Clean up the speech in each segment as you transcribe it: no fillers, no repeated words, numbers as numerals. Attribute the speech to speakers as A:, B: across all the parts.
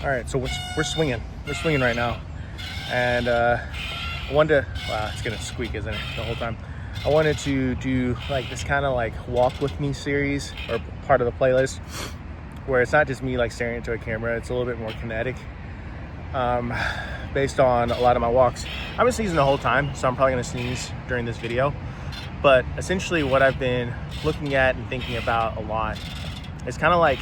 A: All right, so we're swinging. We're swinging right now, and I wanted to. Wow, it's gonna squeak, isn't it? The whole time. I wanted to do like this kind of like walk with me series or part of the playlist, where it's not just me like staring into a camera. It's a little bit more kinetic, based on a lot of my walks. I've been sneezing the whole time, so I'm probably gonna sneeze during this video. But essentially, what I've been looking at and thinking about a lot is kind of like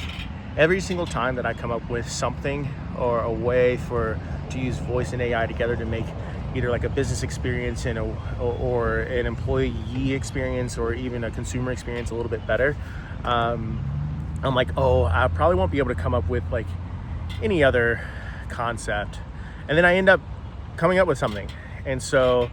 A: every single time that I come up with something or a way to use voice and AI together to make either like a business experience or an employee experience or even a consumer experience a little bit better, I'm like, oh, I probably won't be able to come up with like any other concept. And then I end up coming up with something. And so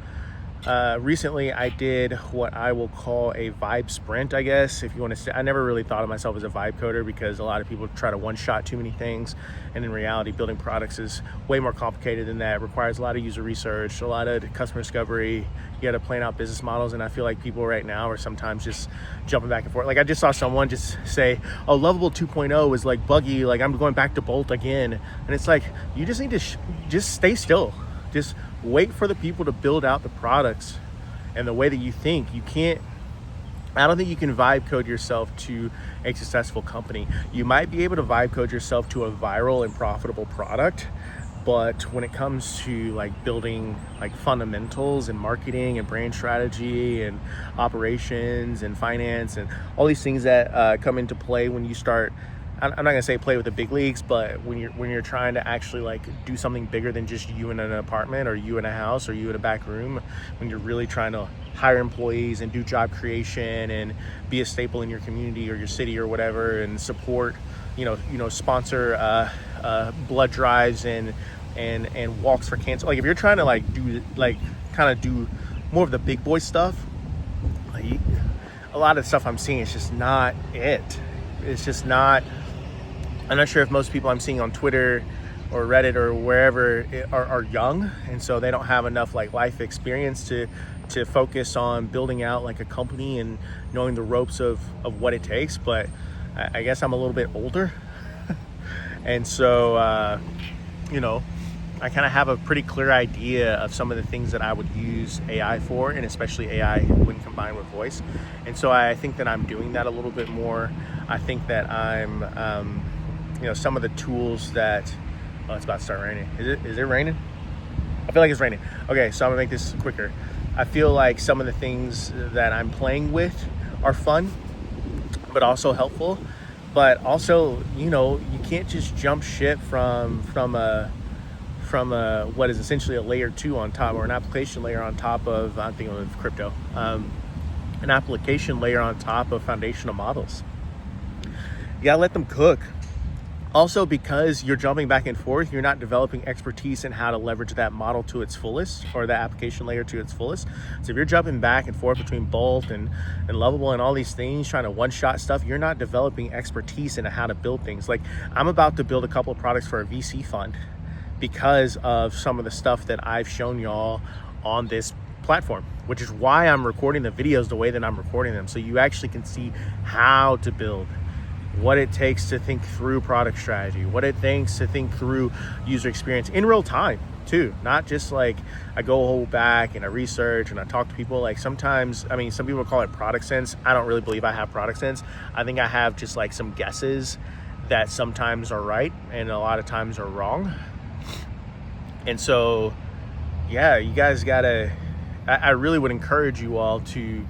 A: recently I did what I will call a vibe sprint, I guess, if you want to say. I never really thought of myself as a vibe coder because a lot of people try to one-shot too many things, and in reality building products is way more complicated than that. It requires a lot of user research, a lot of customer discovery. You got to plan out business models, and I feel like people right now are sometimes just jumping back and forth. Like I just saw someone just say, oh, Lovable 2.0 is like buggy, like I'm going back to Bolt again. And it's like, you just need to just stay still. Just wait for the people to build out the products and the way that you think. I don't think you can vibe code yourself to a successful company. You might be able to vibe code yourself to a viral and profitable product, but when it comes to like building like fundamentals and marketing and brand strategy and operations and finance and all these things that come into play when you start, I'm not gonna say play with the big leagues, but when you're trying to actually like do something bigger than just you in an apartment or you in a house or you in a back room, when you're really trying to hire employees and do job creation and be a staple in your community or your city or whatever, and support, sponsor blood drives and walks for cancer. Like if you're trying to like do like kind of do more of the big boy stuff, like a lot of the stuff I'm seeing is just not it. It's just not. I'm not sure if most people I'm seeing on Twitter or Reddit or wherever are young, and so they don't have enough like life experience to focus on building out like a company and knowing the ropes of what it takes. But I guess I'm a little bit older, and so I kind of have a pretty clear idea of some of the things that I would use AI for, and especially AI when combined with voice. And so I think that I'm doing that a little bit more. I think that I'm, some of the tools that, it's about to start raining. Is it raining? I feel like it's raining. Okay, so I'm gonna make this quicker. I feel like some of the things that I'm playing with are fun, but also helpful. But also, you can't just jump ship from what is essentially a layer 2 on top, or an application layer on top of, I'm thinking of crypto, an application layer on top of foundational models. You gotta let them cook. Also, because you're jumping back and forth, you're not developing expertise in how to leverage that model to its fullest, or the application layer to its fullest. So if you're jumping back and forth between Bolt and Lovable and all these things, trying to one-shot stuff, you're not developing expertise in how to build things. Like I'm about to build a couple of products for a VC fund because of some of the stuff that I've shown y'all on this platform, which is why I'm recording the videos the way that I'm recording them, so you actually can see how to build, what it takes to think through product strategy, what it takes to think through user experience in real time too. Not just like I go back and I research and I talk to people. Like sometimes, some people call it product sense. I don't really believe I have product sense. I think I have just like some guesses that sometimes are right and a lot of times are wrong. And so, yeah, you guys I really would encourage you all to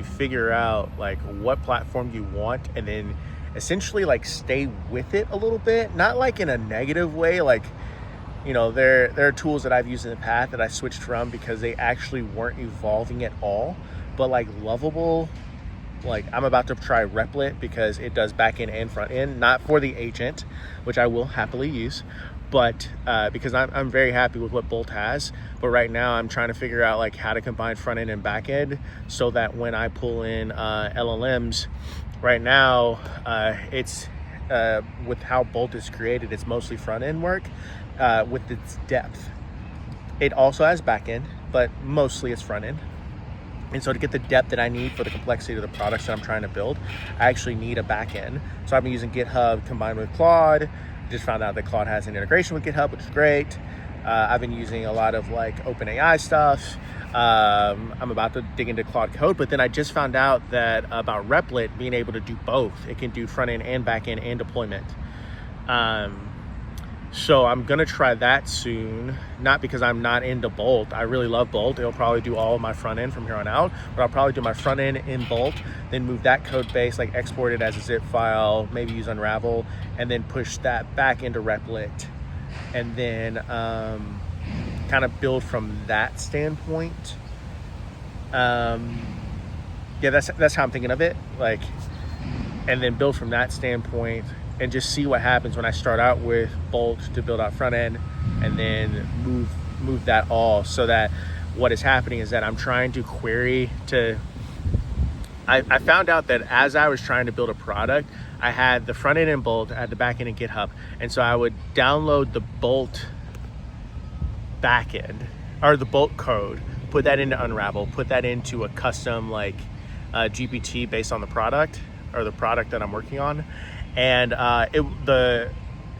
A: figure out like what platform you want, and then essentially like stay with it a little bit, not like in a negative way. Like, there are tools that I've used in the past that I switched from because they actually weren't evolving at all. But like Lovable, like I'm about to try Replit because it does back end and front end, not for the agent, which I will happily use, but because I'm very happy with what Bolt has. But right now I'm trying to figure out like how to combine front end and back end so that when I pull in LLMs, right now it's with how Bolt is created, it's mostly front end work with its depth. It also has back end, but mostly it's front end. And so to get the depth that I need for the complexity of the products that I'm trying to build, I actually need a back end. So I've been using GitHub combined with Claude just found out that Claude has an integration with GitHub, which is great. I've been using a lot of like OpenAI stuff. I'm about to dig into Claude Code, but then I just found out that about Replit being able to do both. It can do front end and back end and deployment. So I'm gonna try that soon, not because I'm not into Bolt. I really love Bolt. It'll probably do all of my front end from here on out, but I'll probably do my front end in Bolt, then move that code base, like export it as a zip file, maybe use Unravel, and then push that back into Replit, and then kind of build from that standpoint. Yeah, that's how I'm thinking of it. Like, and then build from that standpoint and just see what happens when I start out with Bolt to build out front end, and then move that all, so that what is happening is that I'm trying to query to, I found out that as I was trying to build a product, I had the front end in Bolt, I had the back end in GitHub. And so I would download the Bolt back end, or the Bolt code, put that into Unravel, put that into a custom like GPT based on the product, or the product that I'm working on. And the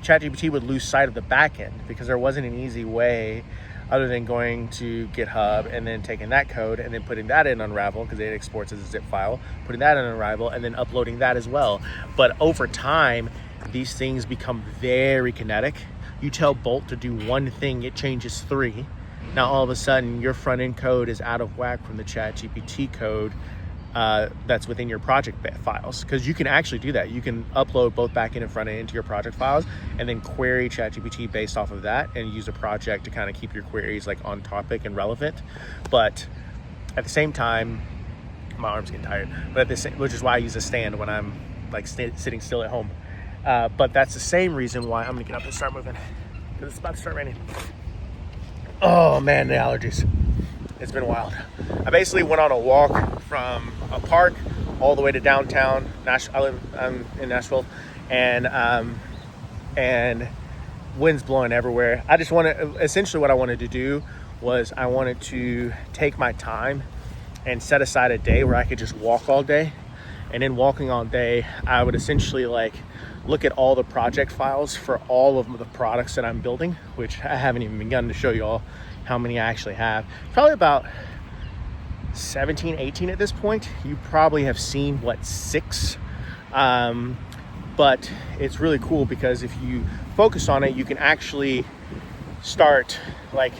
A: ChatGPT would lose sight of the back end because there wasn't an easy way other than going to GitHub and then taking that code and then putting that in Unravel, because it exports as a zip file, putting that in Unravel and then uploading that as well. But over time, these things become very kinetic. You tell Bolt to do one thing, it changes 3. Now all of a sudden your front end code is out of whack from the ChatGPT code that's within your project files, because you can actually do that. You can upload both back end and front end into your project files and then query ChatGPT based off of that, and use a project to kind of keep your queries like on topic and relevant. But at the same time, my arm's getting tired, but which is why I use a stand when I'm like sitting still at home. But that's the same reason why I'm gonna get up and start moving, because it's about to start raining. Oh man, the allergies. It's been wild. I basically went on a walk from a park all the way to downtown. I'm in Nashville, and wind's blowing everywhere. Essentially what I wanted to do was I wanted to take my time and set aside a day where I could just walk all day. And in walking all day, I would essentially like look at all the project files for all of the products that I'm building, which I haven't even begun to show you all how many I actually have. Probably about 17, 18 at this point. You probably have seen 6. But it's really cool because if you focus on it, you can actually start like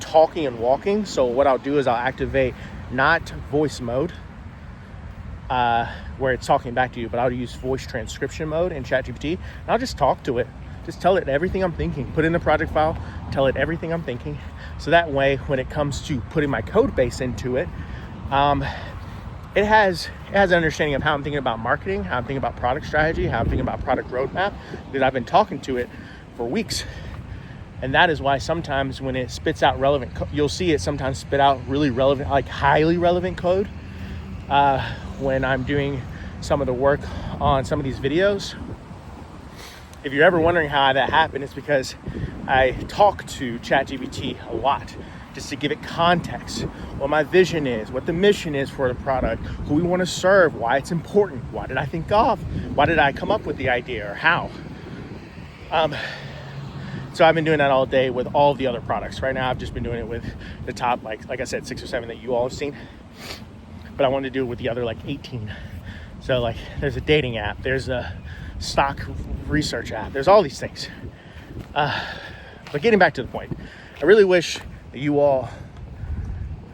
A: talking and walking. So what I'll do is I'll activate not voice mode, where it's talking back to you, but I'll use voice transcription mode in ChatGPT, and I'll just talk to it. Just tell it everything I'm thinking. Put in the project file, tell it everything I'm thinking. So that way, when it comes to putting my code base into it, it has an understanding of how I'm thinking about marketing, how I'm thinking about product strategy, how I'm thinking about product roadmap, because I've been talking to it for weeks. And that is why sometimes when it spits out relevant, you'll see it sometimes spit out really relevant, like highly relevant code. When I'm doing some of the work on some of these videos. If you're ever wondering how that happened, it's because I talk to ChatGPT a lot just to give it context, what my vision is, what the mission is for the product, who we want to serve, why it's important, why did I come up with the idea, or how. So I've been doing that all day with all of the other products. Right now I've just been doing it with the top, like I said, 6 or 7 that you all have seen. But I wanted to do it with the other 18. So like there's a dating app, there's a stock research app, there's all these things. But getting back to the point, I really wish that you all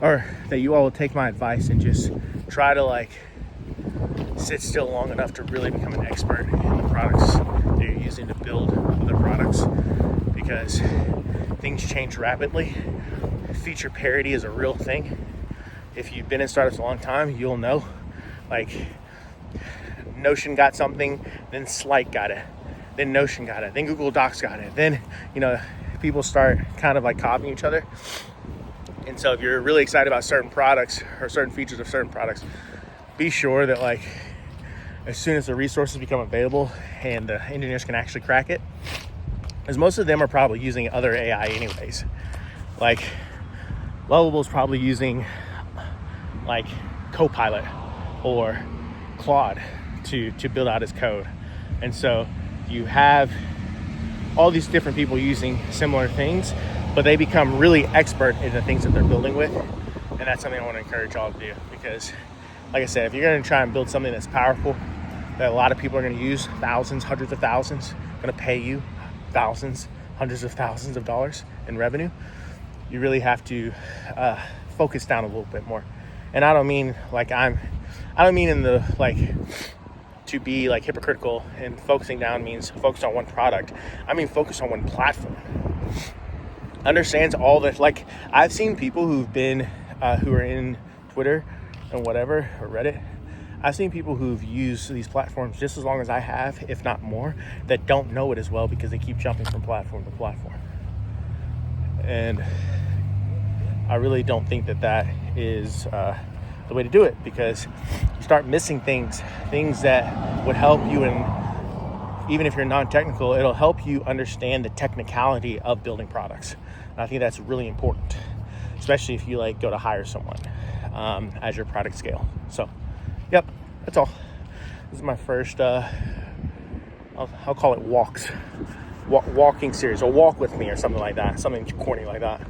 A: will take my advice and just try to sit still long enough to really become an expert in the products that you're using to build other products, because things change rapidly. Feature parity is a real thing. If you've been in startups a long time, you'll know, Notion got something, then Slide got it, then Notion got it, then Google Docs got it, then, people start kind of copying each other. And so if you're really excited about certain products or certain features of certain products, be sure that as soon as the resources become available and the engineers can actually crack it, as most of them are probably using other AI anyways. Lovable's probably using Copilot or Claude to build out his code. And so you have all these different people using similar things, but they become really expert in the things that they're building with. And that's something I want to encourage y'all to do, because like I said, if you're going to try and build something that's powerful, that a lot of people are going to use, thousands, hundreds of thousands, going to pay you thousands, hundreds of thousands of dollars in revenue, you really have to focus down a little bit more. And I don't mean in the like to be like hypocritical, and focusing down means focus on one product. I mean focus on one platform. Understands all the, like, I've seen people who've been who are in Twitter and whatever, or Reddit. I've seen people who've used these platforms just as long as I have, if not more, that don't know it as well because they keep jumping from platform to platform. And I really don't think that is the way to do it, because you start missing things that would help you. And even if you're non-technical, it'll help you understand the technicality of building products. And I think that's really important, especially if you like go to hire someone as your product scale. So, yep, that's all. This is my first, I'll call it walking series, or walk with me or something like that, something corny like that.